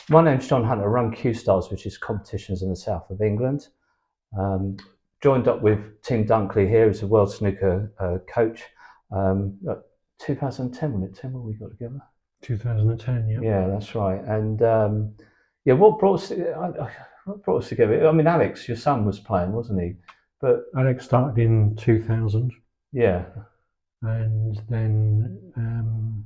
My name's John Hunter. I run Cuestars, which is competitions in the south of England. Joined up with Tim Dunkley here as a World Snooker coach. 2010, wasn't it, Tim, when we got together? 2010, yeah. Yeah, that's right. And what brought us together? I mean, Alex, your son, was playing, wasn't he? But Alex started in 2000. Yeah. And then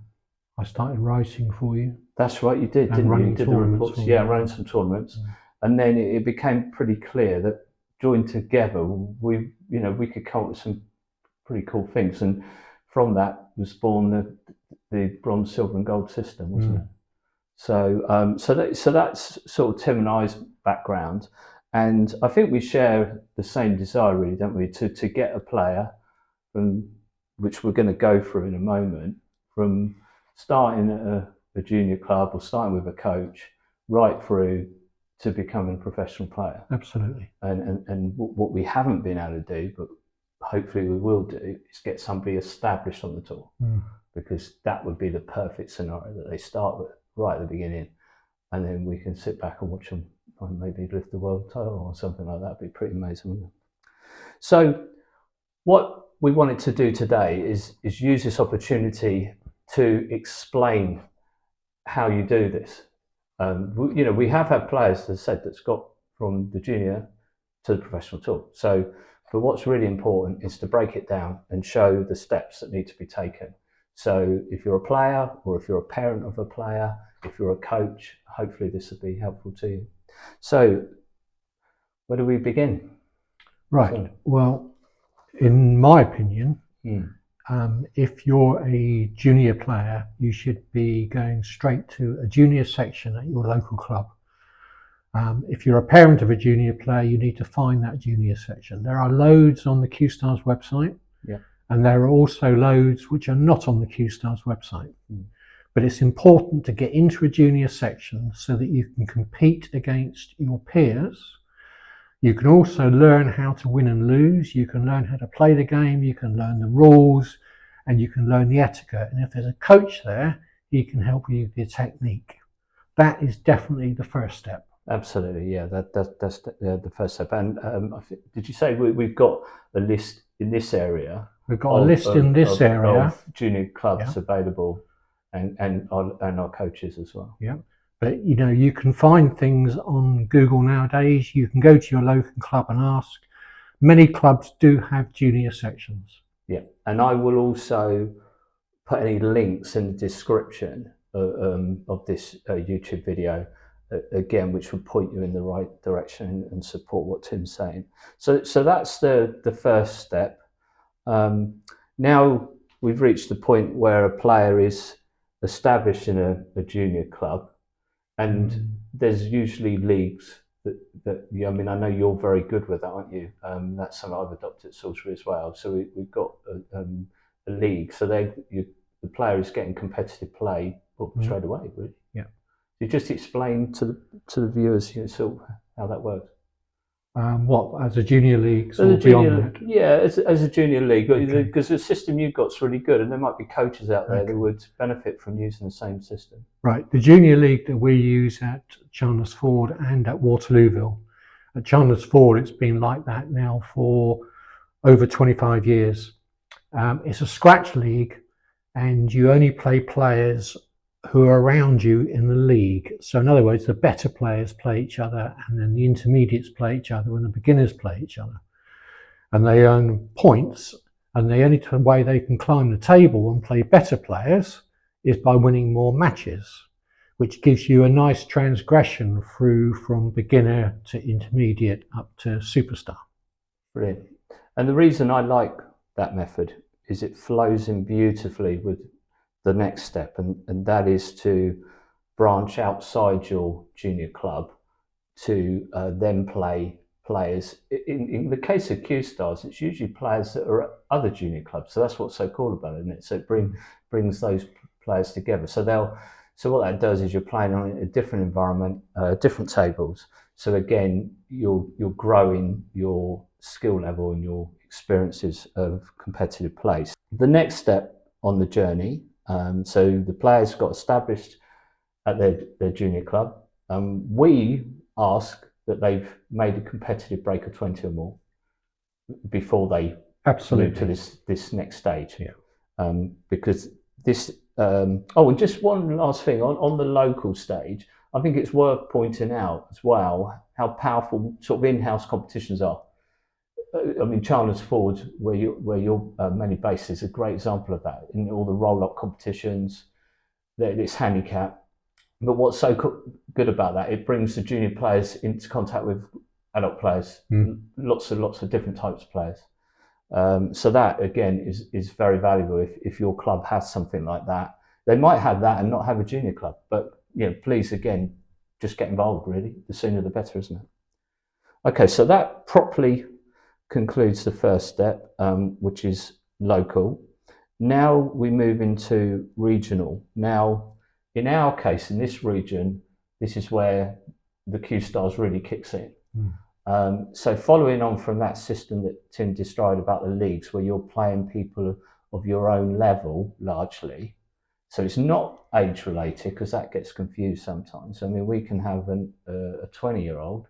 I started writing for you. That's right, you did, didn't you? You did the reports. Yeah, running some tournaments. And then it became pretty clear that joined together, we could come up with some pretty cool things. And from that was born the bronze, silver, and gold system, wasn't it? So, so that's sort of Tim and I's background, and I think we share the same desire, really, don't we, to get a player from, which we're going to go through in a moment, from starting at a junior club or starting with a coach right through to becoming a professional player. Absolutely. And what we haven't been able to do, but hopefully we will do, is get somebody established on the tour, because that would be the perfect scenario, that they start with right at the beginning, and then we can sit back and watch them and maybe lift the world title or something like that. It'd be pretty amazing, wouldn't it? So what we wanted to do today is use this opportunity to explain how you do this. We have had players, as I said, that's got from the junior to the professional tour. So, but what's really important is to break it down and show the steps that need to be taken. So if you're a player, or if you're a parent of a player, if you're a coach, hopefully this will be helpful to you. So where do we begin? Right. So, well, in my opinion, if you're a junior player, you should be going straight to a junior section at your local club. If you're a parent of a junior player, you need to find that junior section. There are loads on the Cuestars website. Yeah. And there are also loads which are not on the Cuestars website. But it's important to get into a junior section so that you can compete against your peers. You can also learn how to win and lose. You can learn how to play the game. You can learn the rules, and you can learn the etiquette. And if there's a coach there, he can help you with your technique. That is definitely the first step. Absolutely, yeah. That's the first step. And did you say we've got a list in this area? We've got a list in this area of junior clubs available, and our coaches as well. Yeah, but you can find things on Google nowadays. You can go to your local club and ask. Many clubs do have junior sections. Yeah, and I will also put any links in the description of this YouTube video, again, which will point you in the right direction and support what Tim's saying. So that's the first step. Now we've reached the point where a player is established in a junior club, and there's usually leagues that I mean, I know you're very good with that, aren't you? That's something I've adopted at Salisbury as well. So we've got a league, so the player is getting competitive play straight away, really. Yeah. You just explain to the viewers, sort of how that works. What, as a junior league? Or beyond that? Yeah, as a junior league, because the system you've got is really good, and there might be coaches out there that would benefit from using the same system. Right, the junior league that we use at Chandler's Ford and at Waterlooville. At Chandler's Ford, it's been like that now for over 25 years. It's a scratch league, and you only play players who are around you in the league. So in other words, the better players play each other, and then the intermediates play each other, and the beginners play each other. And they earn points, and the only way they can climb the table and play better players is by winning more matches, which gives you a nice transgression through from beginner to intermediate up to superstar. Brilliant. And the reason I like that method is it flows in beautifully with the next step, and that is to branch outside your junior club to then play players. In the case of Cuestars, it's usually players that are at other junior clubs, so that's what's so cool about it, isn't it? So it brings those players together. So what that does is you're playing on a different environment, different tables. So again, you're growing your skill level and your experiences of competitive play. The next step on the journey. So the players got established at their junior club. We ask that they've made a competitive break of 20 or more before they move to this next stage. Yeah. Because this, and just one last thing on the local stage, I think it's worth pointing out as well how powerful sort of in-house competitions are. I mean, Chandler's Ford, where you're mainly based, is a great example of that. In all the roll-up competitions, it's handicap. But what's so good about that, it brings the junior players into contact with adult players, lots of different types of players. So that, again, is very valuable if your club has something like that. They might have that and not have a junior club, but please, again, just get involved, really. The sooner the better, isn't it? Okay, so that properly concludes the first step, which is local. Now we move into regional. Now, in our case, in this region, this is where the Cuestars really kicks in. So following on from that system that Tim described about the leagues, where you're playing people of your own level largely, so it's not age related, because that gets confused sometimes. I mean, we can have a 20-year-old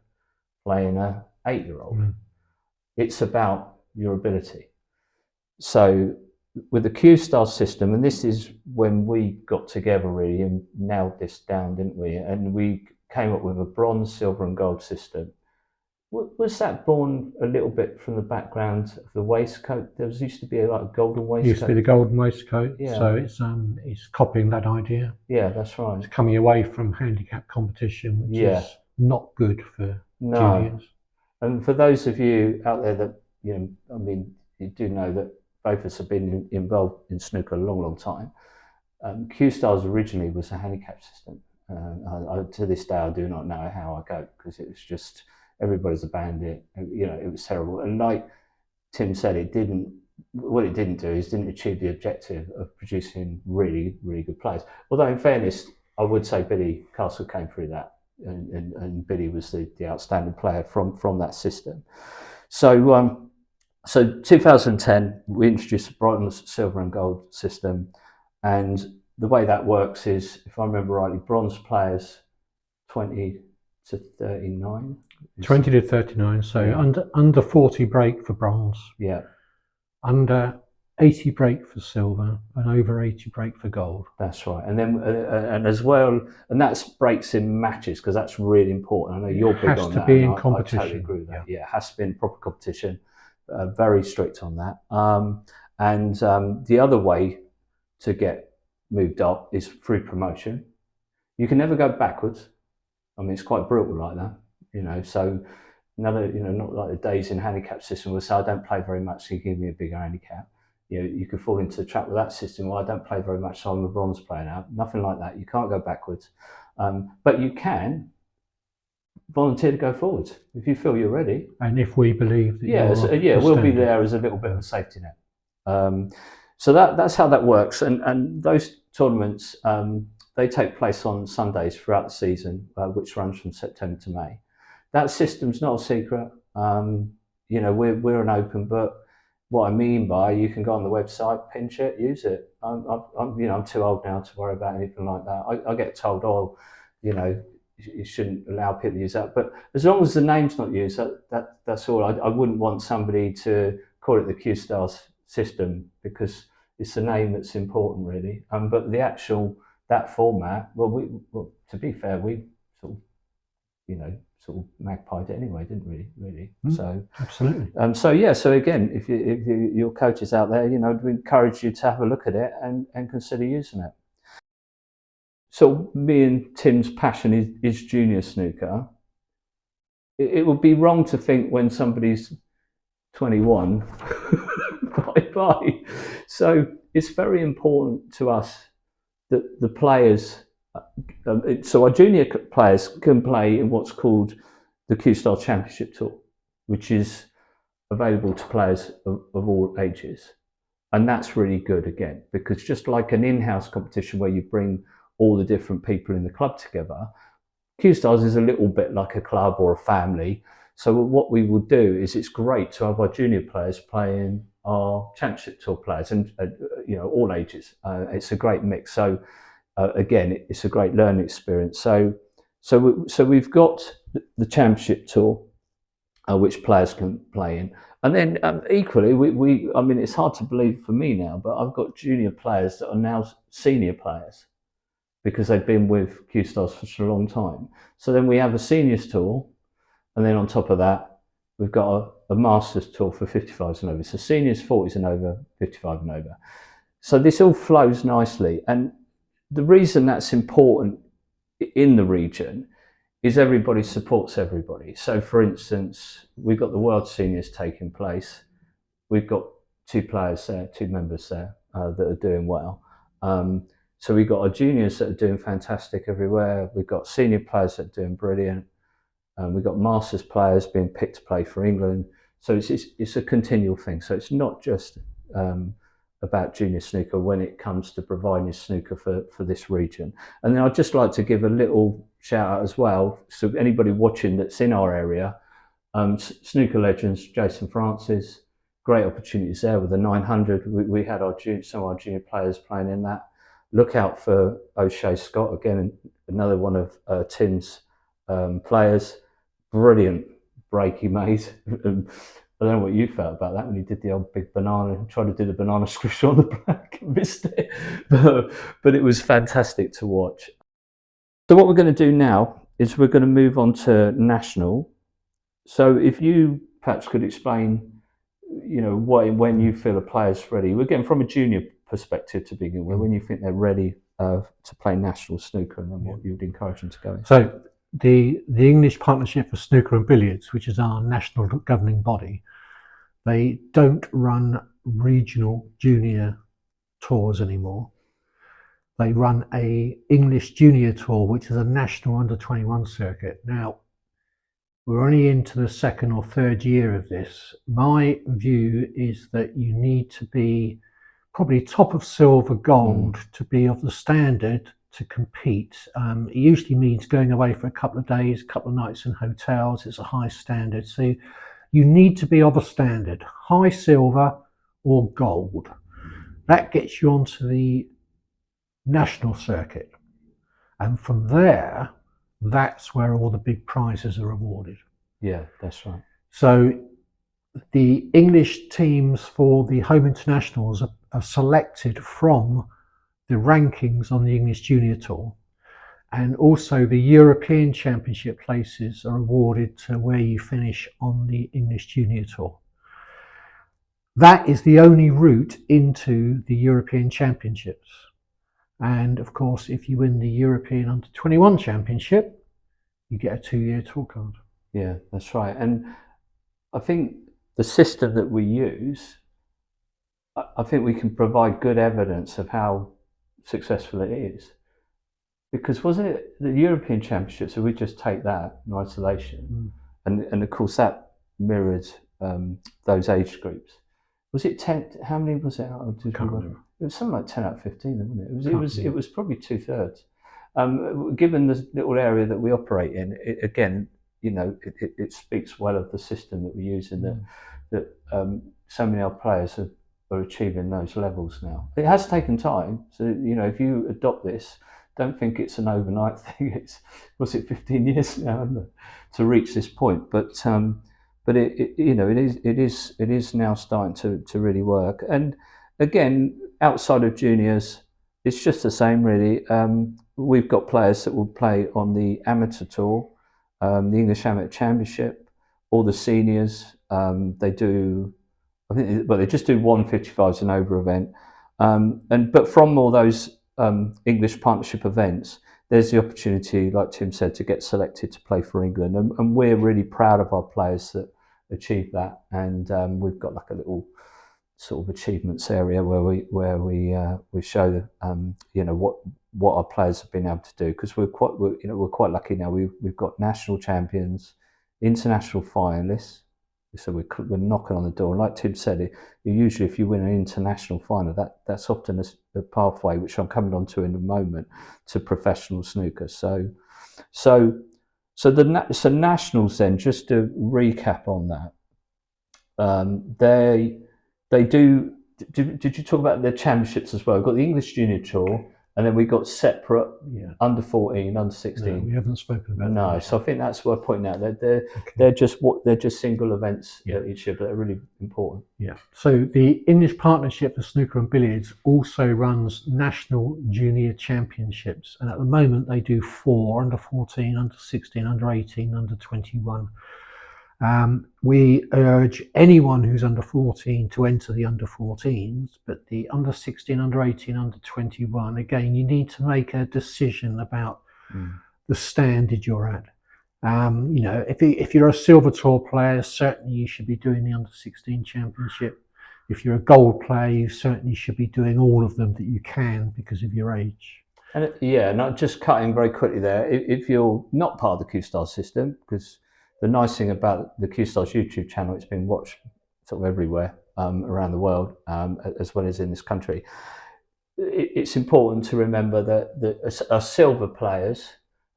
playing a 8-year-old. It's about your ability. So with the Cuestars system, and this is when we got together really and nailed this down, didn't we? And we came up with a bronze, silver and gold system. Was that born a little bit from the background of the waistcoat? There used to be a golden waistcoat. Used to be the golden waistcoat, so it's copying that idea. Yeah, that's right. It's coming away from handicap competition, which is not good for juniors. And for those of you out there that, I mean, you do know that both of us have been involved in snooker a long time. Cuestars originally was a handicap system. To this day, I do not know how I go, because it was just, everybody's abandoned it. It was terrible. And like Tim said, what it didn't do is didn't achieve the objective of producing really, really good players. Although in fairness, I would say Billy Castle came through that. And Billy was the outstanding player from that system. So 2010, we introduced the bronze, silver and gold system. And the way that works is, if I remember rightly, bronze players 20 to 39. 20 to 39, so under 40 break for bronze. Yeah. Under 80 break for silver and over 80 break for gold. That's right. And then and as well, and that's breaks in matches, because that's really important. I know you're big on that. Has to be in competition. I totally agree with that. Yeah, it has to be in proper competition. Very strict on that. And the other way to get moved up is through promotion. You can never go backwards. I mean, it's quite brutal like that, So not like the days in handicap system where say I don't play very much, so you give me a bigger handicap. You could fall into the trap with that system. Well, I don't play very much, so I'm a bronze player now. Nothing like that. You can't go backwards, but you can volunteer to go forwards if you feel you're ready. And if we believe that we'll be there as a little bit of a safety net. So that's how that works. And those tournaments, they take place on Sundays throughout the season, which runs from September to May. That system's not a secret. We're an open book. What I mean by, you can go on the website, pinch it, use it. I'm too old now to worry about anything like that. I get told, you shouldn't allow people to use that. But as long as the name's not used, that's all. I wouldn't want somebody to call it the Cuestars system, because it's the name that's important, really. But the actual, that format, to be fair, we sort of magpied it anyway, didn't we? Really. So absolutely. So again, if your coaches out there, we encourage you to have a look at it and consider using it. So me and Tim's passion is junior snooker. It would be wrong to think when somebody's 21, bye. So it's very important to us that the players, so our junior players can play in what's called the Cuestars Championship Tour, which is available to players of all ages. And that's really good, again, because just like an in-house competition where you bring all the different people in the club together, Cuestars is a little bit like a club or a family. So what we will do is, it's great to have our junior players playing our Championship Tour players, and all ages. It's a great mix. So again, it's a great learning experience. So So we've got the championship tour, which players can play in, and then equally I mean, it's hard to believe for me now, but I've got junior players that are now senior players because they've been with Cuestars for such a long time. So then we have a seniors tour, and then on top of that, we've got a masters tour for 55s and over. So seniors, 40s and over, 55 and over. So this all flows nicely, and the reason that's important in the region is everybody supports everybody. So for instance, we've got the World Seniors taking place. We've got two players there, two members there that are doing well. So we've got our juniors that are doing fantastic everywhere. We've got senior players that are doing brilliant. We've got masters players being picked to play for England. So it's a continual thing. So it's not just about junior snooker when it comes to providing snooker for this region. And then I'd just like to give a little shout out as well. So anybody watching that's in our area, snooker legends, Jason Francis, great opportunities there with the 900. We had some of our junior players playing in that. Look out for O'Shea Scott, again, another one of Tim's players. Brilliant break he made. I don't know what you felt about that when he did the old big banana and tried to do the banana squish on the black and missed it. But it was fantastic to watch. So what we're going to do now is we're going to move on to national. So if you perhaps could explain, when you feel a player's ready. We're getting from a junior perspective to begin with, when you think they're ready to play national snooker, and then what you would encourage them to go in. So the English Partnership for Snooker and Billiards, which is our national governing body, they don't run regional junior tours anymore. They run a English junior tour, which is a national under-21 circuit. Now, we're only into the second or third year of this. My view is that you need to be probably top of silver, gold to be of the standard to compete. It usually means going away for a couple of days, a couple of nights in hotels. It's a high standard. So you need to be of a standard, high silver or gold. That gets you onto the national circuit. And from there, that's where all the big prizes are awarded. Yeah, that's right. So the English teams for the home internationals are selected from the rankings on the English Junior Tour, and also the European Championship places are awarded to where you finish on the English Junior Tour. That is the only route into the European Championships. And of course, if you win the European Under-21 Championship, you get a 2-year tour card. Yeah, that's right. And I think the system that we use, I think we can provide good evidence of how successful it is. Because wasn't it the European Championships, so we just take that in isolation, and of course that mirrored those age groups. Was it 10? How many was it? It was something like 10 out of 15, wasn't it? It was probably 2/3. Given the little area that we operate in, it speaks well of the system that we use, and that so many of our players are achieving those levels now. It has taken time, so if you adopt this, don't think it's an overnight thing. Was it 15 years now to reach this point? But it is now starting to really work. And again, outside of juniors, it's just the same really. We've got players that will play on the amateur tour, the English Amateur Championship, or the seniors. They just do 155s and over event. But from all those English partnership events, there's the opportunity, like Tim said, to get selected to play for England, and we're really proud of our players that achieve that. And we've got like a little sort of achievements area where we show what our players have been able to do, because we're quite lucky now. We've got national champions, international finalists. So we're knocking on the door. Like Tim said, usually if you win an international final, that's often a pathway, which I'm coming on to in a moment, to professional snooker. So nationals then, just to recap on that, they do. Did you talk about the championships as well? We've got the English Junior Tour, And then we got separate under 14, under 16. No, we haven't spoken about No, that. so I think that's worth pointing out. They're just single events each year, but they're really important. Yeah. So the English Partnership for Snooker and Billiards also runs national junior championships, and at the moment they do 4 under 14, under 16, under 18, under 21. We urge anyone who's under 14 to enter the under 14s, but the under 16, under 18, under 21, again, you need to make a decision about the standard you're at. If you're a silver tour player, certainly you should be doing the under 16 championship. If you're a gold player, you certainly should be doing all of them that you can because of your age. And not just cutting very quickly there. If you're not part of the Cuestars system, because the nice thing about the Cuestars YouTube channel, it's been watched sort of everywhere around the world, as well as in this country. It's important to remember that our silver players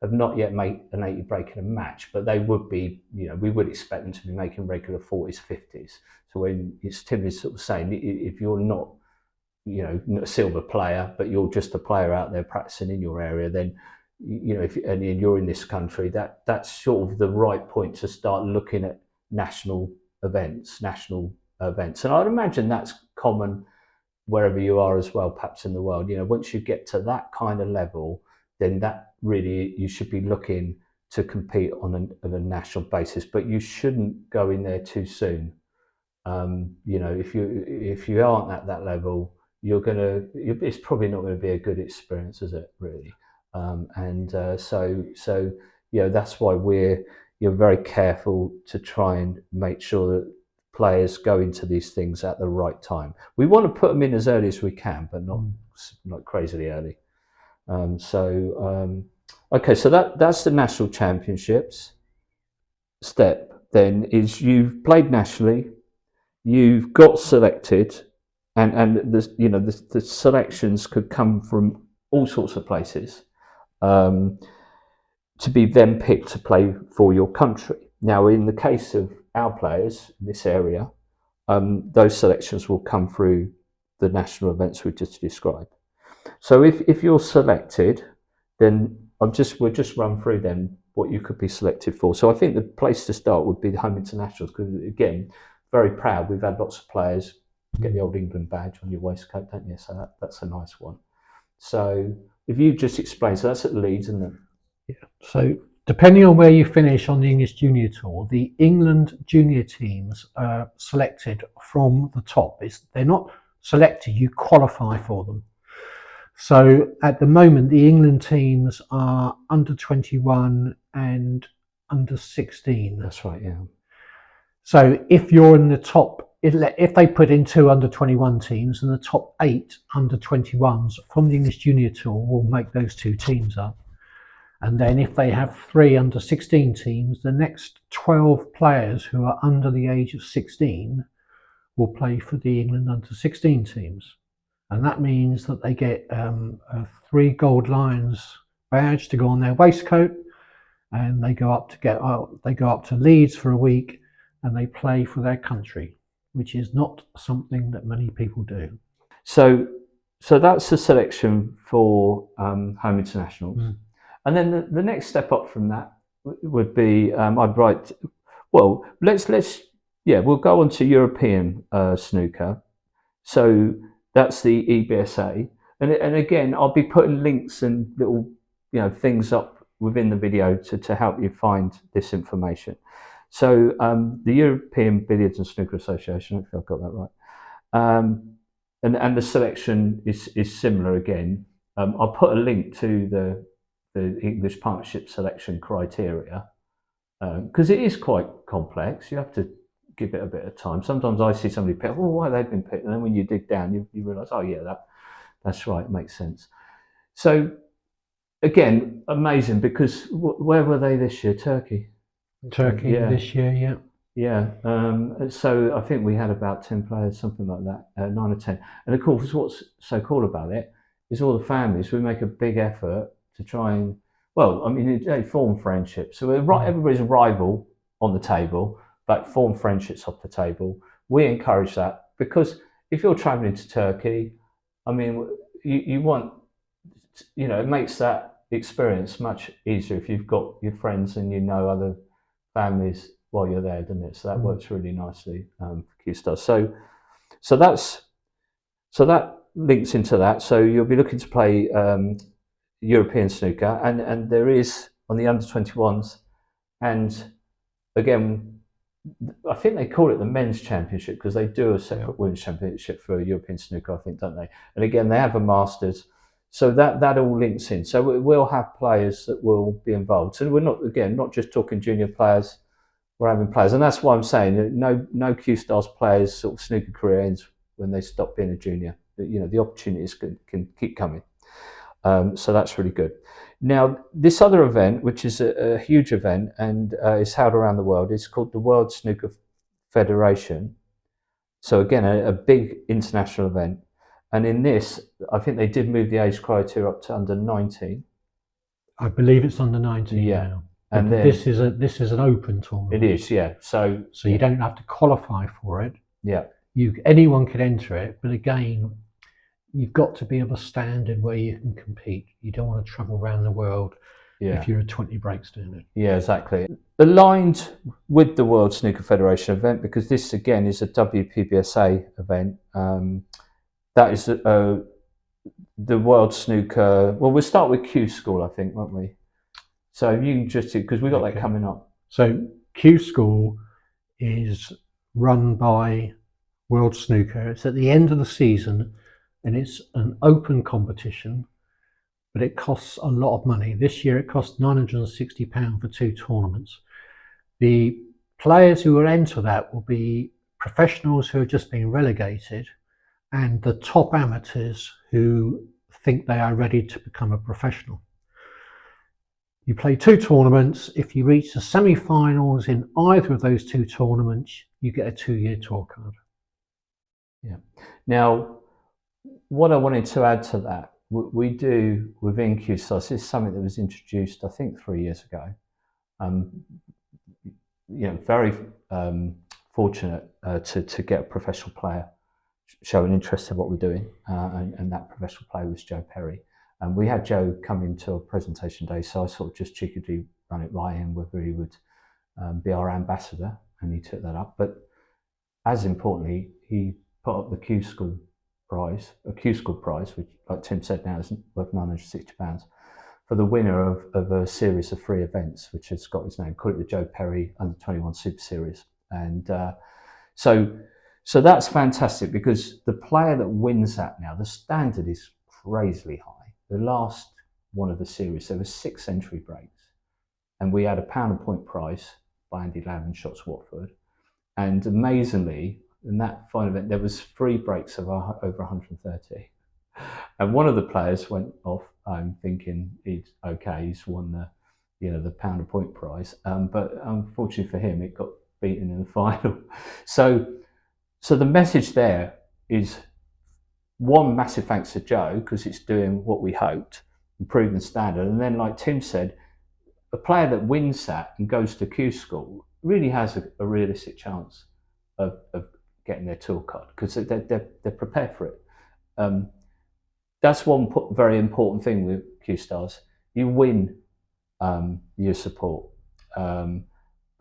have not yet made an 80 break in a match, but they would be, we would expect them to be making regular 40s, 50s. So when Tim is sort of saying, if you're not, not a silver player, but you're just a player out there practicing in your area, then if you're in this country, that's sort of the right point to start looking at national events. And I'd imagine that's common wherever you are as well, perhaps in the world. Once you get to that kind of level, then that really, you should be looking to compete on a national basis, but you shouldn't go in there too soon. If you aren't at that level, it's probably not going to be a good experience, is it, really? That's why you're very careful to try and make sure that players go into these things at the right time. We want to put them in as early as we can, but not crazily early. Okay, so that's the national championships step. Then is you've played nationally, you've got selected, and the selections could come from all sorts of places. To be then picked to play for your country. Now, in the case of our players in this area, those selections will come through the national events we just described. So if you're selected, then we'll just run through then what you could be selected for. So I think the place to start would be the home internationals, because again, very proud. We've had lots of players get the old England badge on your waistcoat, don't you? So that's a nice one. So if you just explain, so that's at Leeds, isn't it? Yeah. So depending on where you finish on the English Junior Tour, the England junior teams are selected from the top. They're not selected, you qualify for them. So at the moment, the England teams are under 21 and under 16. That's right, yeah. So if you're in the top, if they put in 2 under 21 teams, and the top 8 under 21s from the English Junior Tour will make those 2 teams up. And then if they have 3 under 16 teams, the next 12 players who are under the age of 16 will play for the England under 16 teams. And that means that they get a 3 Gold Lions badge to go on their waistcoat, and they go up to Leeds for a week, and they play for their country, which is not something that many people do. So that's the selection for home internationals. And then the next step up from that would be, we'll go on to European snooker. So that's the EBSA. And again, I'll be putting links and little things up within the video to help you find this information. So the European Billiards and Snooker Association, I think I've got that right. And the selection is similar again. I'll put a link to the English Partnership selection criteria, because it is quite complex. You have to give it a bit of time. Sometimes I see somebody pick, why they've been picked, and then when you dig down, you realise, that's right, it makes sense. So again, amazing, because where were they this year? Turkey This year, yeah. So I think we had about 10 players, something like that, 9 or 10. And of course, what's so cool about it is all the families, we make a big effort to try and, they form friendships. So everybody's a rival on the table, but form friendships off the table. We encourage that, because if you're traveling to Turkey, you want you know, it makes that experience much easier if you've got your friends and you know other families while you're there, doesn't it? So that works really nicely for Cuestars. So that links into that. So you'll be looking to play European snooker, and there is on the under-21s, and again, I think they call it the men's championship because they do a separate women's championship for European snooker, I think, don't they? And again, they have a masters, so that all links in. So we'll have players that will be involved. So we're not just talking junior players. We're having players, and that's why I'm saying that no Cuestars players sort of snooker career ends when they stop being a junior. You know, the opportunities can keep coming. So that's really good. Now, this other event, which is a huge event and is held around the world, is called the World Snooker Federation. So again, a big international event. And in this, I think they did move the age criteria up to under 19. I believe it's under 19 now. And then, this is an open tournament. It is, yeah. So you don't have to qualify for it. Yeah. Anyone can enter it, but again, you've got to be of a standard where you can compete. You don't want to travel around the world if you're a 20 breaks doing it. Yeah, exactly. Aligned with the World Snooker Federation event, because this again is a WPBSA event. That is the World Snooker. Well, we'll start with Q School, I think, won't we? So you can just, because we've got that coming up. So Q School is run by World Snooker. It's at the end of the season, and it's an open competition, but it costs a lot of money. This year it cost £960 for 2 tournaments. The players who will enter that will be professionals who have just been relegated and the top amateurs who think they are ready to become a professional. You play 2 tournaments. If you reach the semi-finals in either of those 2 tournaments, you get a 2-year tour card. Yeah. Now, what I wanted to add to that, we do within Cuestars, this is something that was introduced, I think, 3 years ago. You know, very fortunate to get a professional player showing interest in what we're doing, and that professional player was Joe Perry. And we had Joe come into a presentation day, so I sort of just cheekily ran it by him whether he would be our ambassador, and he took that up. But as importantly, he put up the Q School prize, which, like Tim said, now is worth £960 for the winner of a series of 3 events, which has got his name. Call it the Joe Perry Under-21 Super Series, and so that's fantastic because the player that wins that now, the standard is crazily high. The last one of the series, there were 6 entry breaks, and we had a £1 a point prize by Andy Lavin, Shots Watford, and amazingly, in that final event, there was 3 breaks of over 130, and one of the players went off home thinking he's won the £1 a point prize, but unfortunately for him, it got beaten in the final. So the message there is, one, massive thanks to Joe because it's doing what we hoped, improving the standard, and then, like Tim said, a player that wins that and goes to Q School really has a realistic chance of getting their tour card because they're prepared for it. That's one very important thing with Cuestars. You win your support. The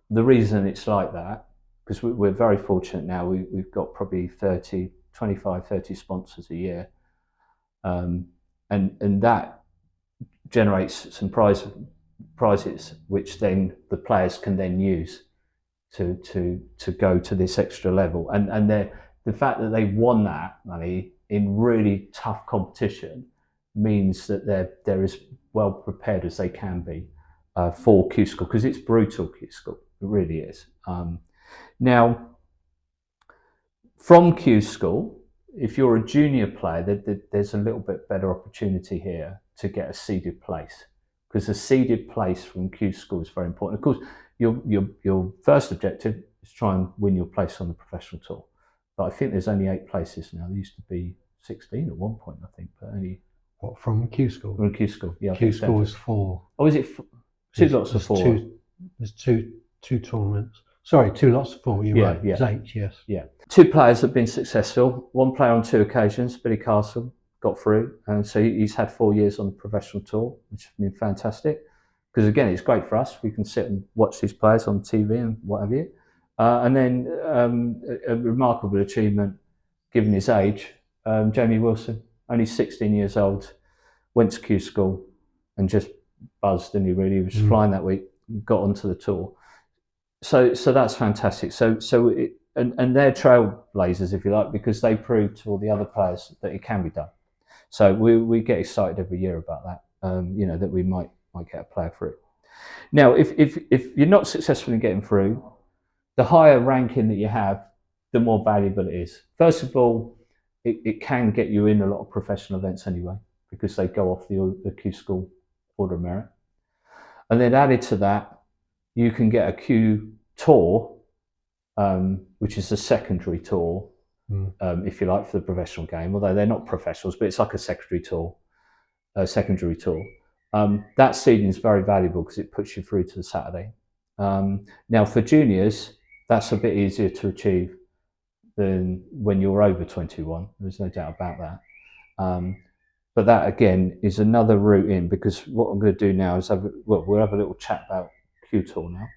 reason it's like that, because we're very fortunate now, we've got probably 25, 30 sponsors a year, and that generates some prizes which then the players can then use to go to this extra level, and the fact that they won that money in really tough competition means that they're as well prepared as they can be for Q School, because it's brutal, Q School, it really is. Now, from Q School, if you're a junior player, there's a little bit better opportunity here to get a seeded place, because a seeded place from Q School is very important. Of course, your first objective is try and win your place on the professional tour. But I think there's only 8 places now. There used to be 16 at one point, I think, but only... What, from Q School? From Q School, yeah. Q School is 4. Oh, is it 2 lots of 4? There's two tournaments. Sorry, 2 lots of 4, you're right. There's 8, yes. Yeah. 2 players have been successful. 1 player on 2 occasions, Billy Castle, got through, and so he's had 4 years on the professional tour, which has been fantastic. Because again, it's great for us. We can sit and watch these players on TV and what have you. And then a remarkable achievement, given his age, Jamie Wilson, only 16 years old, went to Q School and just buzzed, didn't he? Really, he was flying that week, got onto the tour. So that's fantastic. And they're trailblazers, if you like, because they proved to all the other players that it can be done. So we get excited every year about that. That we might get a player through. Now, if you're not successful in getting through, the higher ranking that you have, the more valuable it is. First of all, it can get you in a lot of professional events anyway, because they go off the Q School Order of Merit. And then added to that, you can get a Q Tour, which is a secondary tour, if you like, for the professional game, although they're not professionals, but it's like a secondary tour. That seeding is very valuable because it puts you through to the Saturday. Now for juniors, that's a bit easier to achieve than when you're over 21. There's no doubt about that. But that again is another route in, because what I'm going to do now is we'll have a little chat about Q Tour now.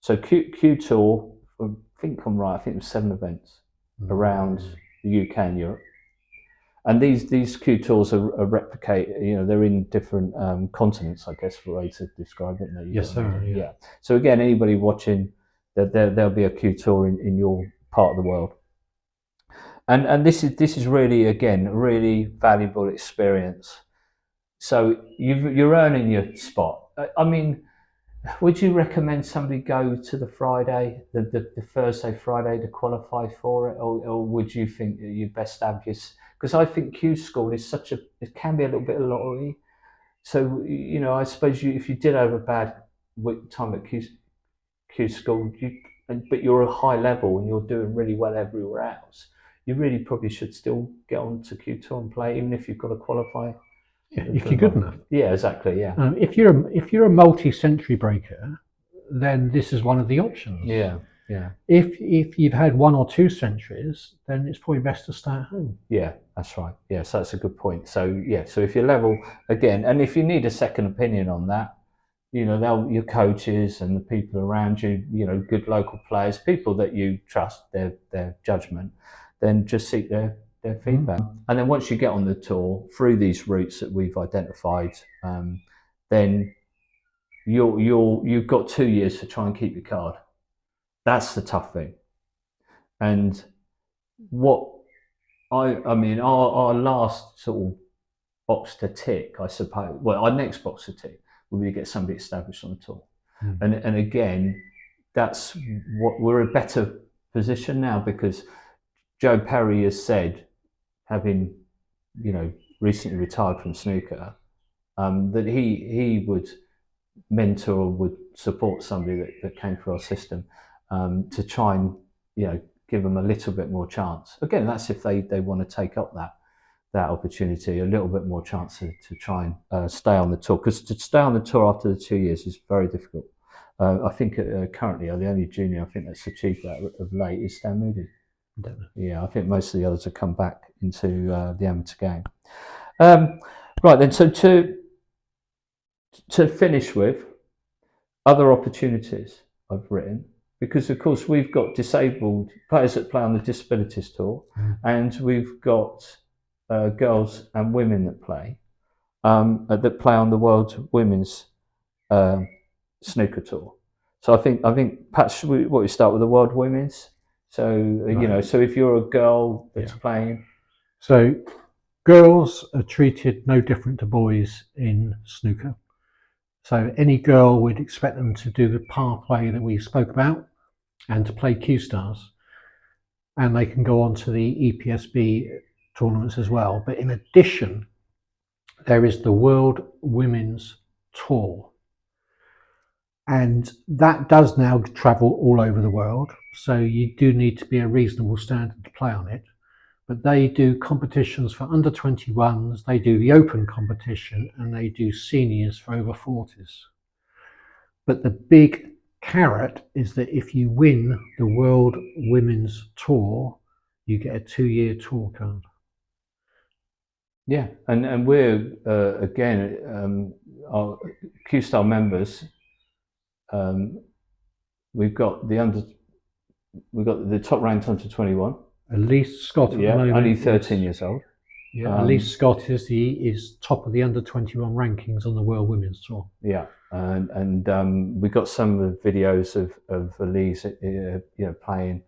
So Q Tour, I think I'm right, I think it was 7 events around the UK and Europe. And these Q Tours are replicated, they're in different continents, I guess, for a way to describe it. Yes, sir. Yeah. So again, anybody watching, there'll be a Q Tour in your part of the world. And this is really, again, a really valuable experience. So you're earning your spot. I mean, would you recommend somebody go to the Friday, the Thursday, Friday to qualify for it, or would you think that you best have your? Because I think Q School is it can be a little bit of lottery. So I suppose if you did have a bad time at Q School, but you're a high level and you're doing really well everywhere else, you really probably should still get on to Q Tour and play, even if you've got to qualify. Yeah, if you're good enough. Yeah, exactly. Yeah. If you're a multi-century breaker, then this is one of the options. Yeah. If you've had 1 or 2 centuries, then it's probably best to stay at home. Yeah, that's right. Yeah, so that's a good point. So so if you're level again, and if you need a second opinion on that, your coaches and the people around you, good local players, people that you trust their judgment, then just seek their feedback. And then once you get on the tour through these routes that we've identified, then you've got 2 years to try and keep your card. That's the tough thing. And what I mean, our last sort of box to tick, I suppose, well, our next box to tick will be to get somebody established on the tour. And again, that's what we're in a better position now, because Joe Perry has said, having recently retired from snooker, that he would mentor or would support somebody that came through our system, to try and give them a little bit more chance. Again, that's if they want to take up that opportunity, a little bit more chance to try and stay on the tour, because to stay on the tour after the 2 years is very difficult. I think currently the only junior I think that's achieved that of late is Stan Moody. Yeah, I think most of the others have come back into the amateur game. Right then, so to finish with, other opportunities I've written, because of course we've got disabled players that play on the Disabilities tour, and we've got girls and women that play on the World Women's Snooker tour. So I think perhaps we start with the World Women's. So so if you're a girl that's playing, so girls are treated no different to boys in snooker. So any girl, we'd expect them to do the par play that we spoke about and to play Cuestars, and they can go on to the EPSB tournaments as well. But in addition, there is the World Women's Tour, and that does now travel all over the world. So you do need to be a reasonable standard to play on it. But they do competitions for under 21s, they do the open competition, and they do seniors for over 40s. But the big carrot is that if you win the World Women's Tour, you get a 2-year tour card. Yeah, and we're again our Q-Star members. We've got the top ranked under 21. Elise Scott at the moment, only 13 years old. Yeah, Elise Scott is top of the under 21 rankings on the World Women's Tour. Yeah, and we got some of the videos of Elise, playing.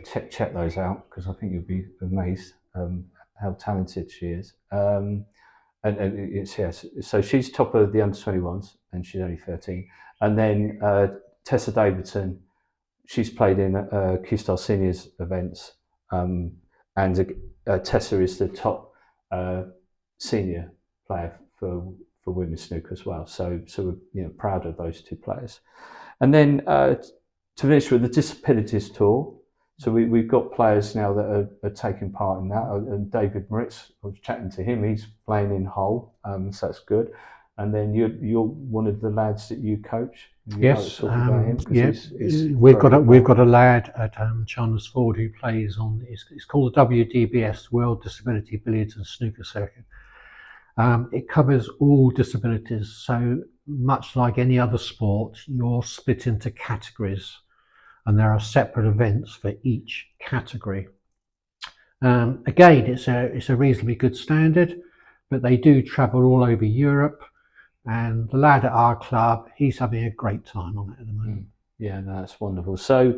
Check those out, because I think you'll be amazed how talented she is. And it's, yes, so she's top of the under 21s, and she's only 13. And then Tessa Davidson, she's played in Cuestars Seniors events, and Tessa is the top senior player for women's snooker as well. So we're proud of those two players. And then to finish with the Disabilities Tour. So we've got players now that are taking part in that. And David Moritz, I was chatting to him, he's playing in Hull, so that's good. And then you're one of the lads that you coach. Yes, we've got a lad at Chandler's Ford who plays on. It's called the WDBS, World Disability Billiards and Snooker Circuit. It covers all disabilities. So much like any other sport, you're split into categories, and there are separate events for each category. Again, it's a reasonably good standard, but they do travel all over Europe. And the lad at our club, he's having a great time on it at the moment. Yeah, no, that's wonderful. So,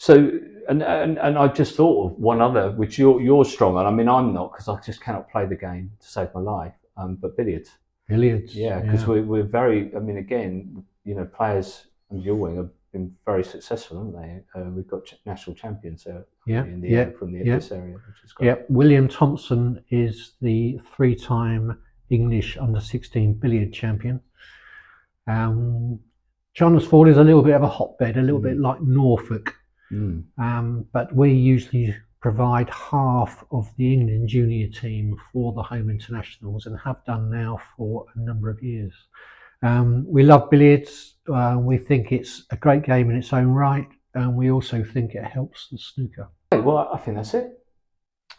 and I just thought of one other, which you're strong on. I mean, I'm not, because I just cannot play the game to save my life. But billiards. Billiards. Yeah, because we're very. I mean, again, players under your wing have been very successful, haven't they? We've got national champions from the EBSA area, which is great. Yeah, William Thompson is the 3-time English under-16 billiard champion. Chandler's Ford is a little bit of a hotbed, a little bit like Norfolk, but we usually provide half of the England junior team for the home internationals, and have done now for a number of years. We love billiards. We think it's a great game in its own right, and we also think it helps the snooker. Okay, well, I think that's it.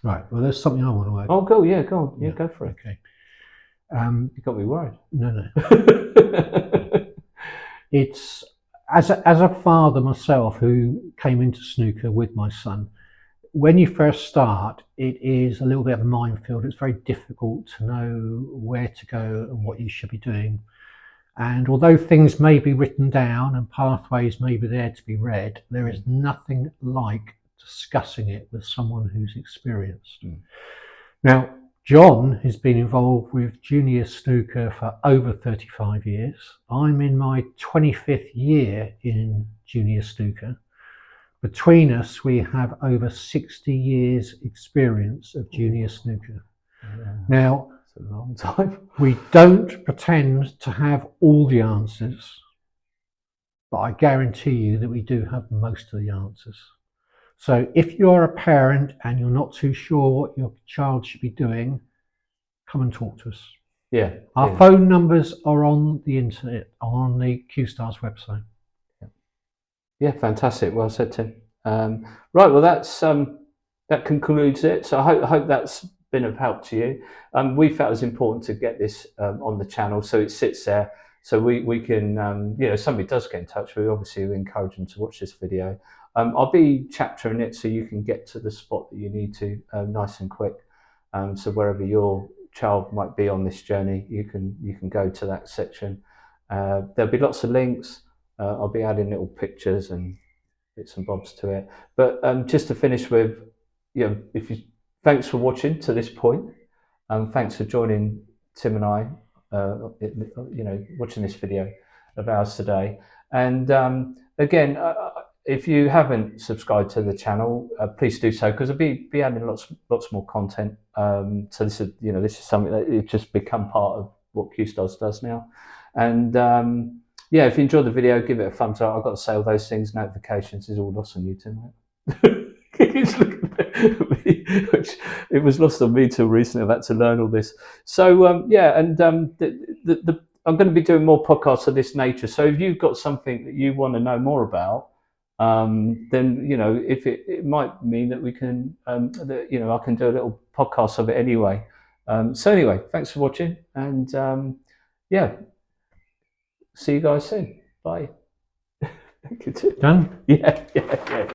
Right. Well, there's something I want to add. Oh, go on. Yeah, go for it. Okay. You got me worried. No. It's as a father myself who came into snooker with my son. When you first start, it is a little bit of a minefield. It's very difficult to know where to go and what you should be doing. And although things may be written down and pathways may be there to be read, there is nothing like discussing it with someone who's experienced. Now, John has been involved with junior snooker for over 35 years. I'm in my 25th year in junior snooker. Between us, we have over 60 years experience of junior snooker. Yeah. Now, it's a long time. We don't pretend to have all the answers, but I guarantee you that we do have most of the answers. So if you're a parent and you're not too sure what your child should be doing, come and talk to us. Yeah. Our phone numbers are on the internet, on the Cuestars website. Yeah, fantastic. Well said, Tim. Right, well, that concludes it. So I hope that's been of help to you. We felt it was important to get this on the channel, so it sits there, so we can, if somebody does get in touch, we obviously encourage them to watch this video. I'll be chaptering it so you can get to the spot that you need to nice and quick. So wherever your child might be on this journey, you can go to that section. There'll be lots of links. I'll be adding little pictures and bits and bobs to it. But just to finish with, thanks for watching to this point. Thanks for joining Tim and I, watching this video of ours today. And again, if you haven't subscribed to the channel, please do so, because I'll be adding lots more content. So this is something that it's just become part of what Cuestars does now. And if you enjoyed the video, give it a thumbs up. I've got to say all those things. Notifications is all lost on you, Tim. He's looking at me, which it was lost on me till recently. I've had to learn all this. So I'm going to be doing more podcasts of this nature. So if you've got something that you want to know more about, then if it might mean that we can, I can do a little podcast of it anyway. So anyway, thanks for watching, and yeah, see you guys soon. Bye. Done? Yeah.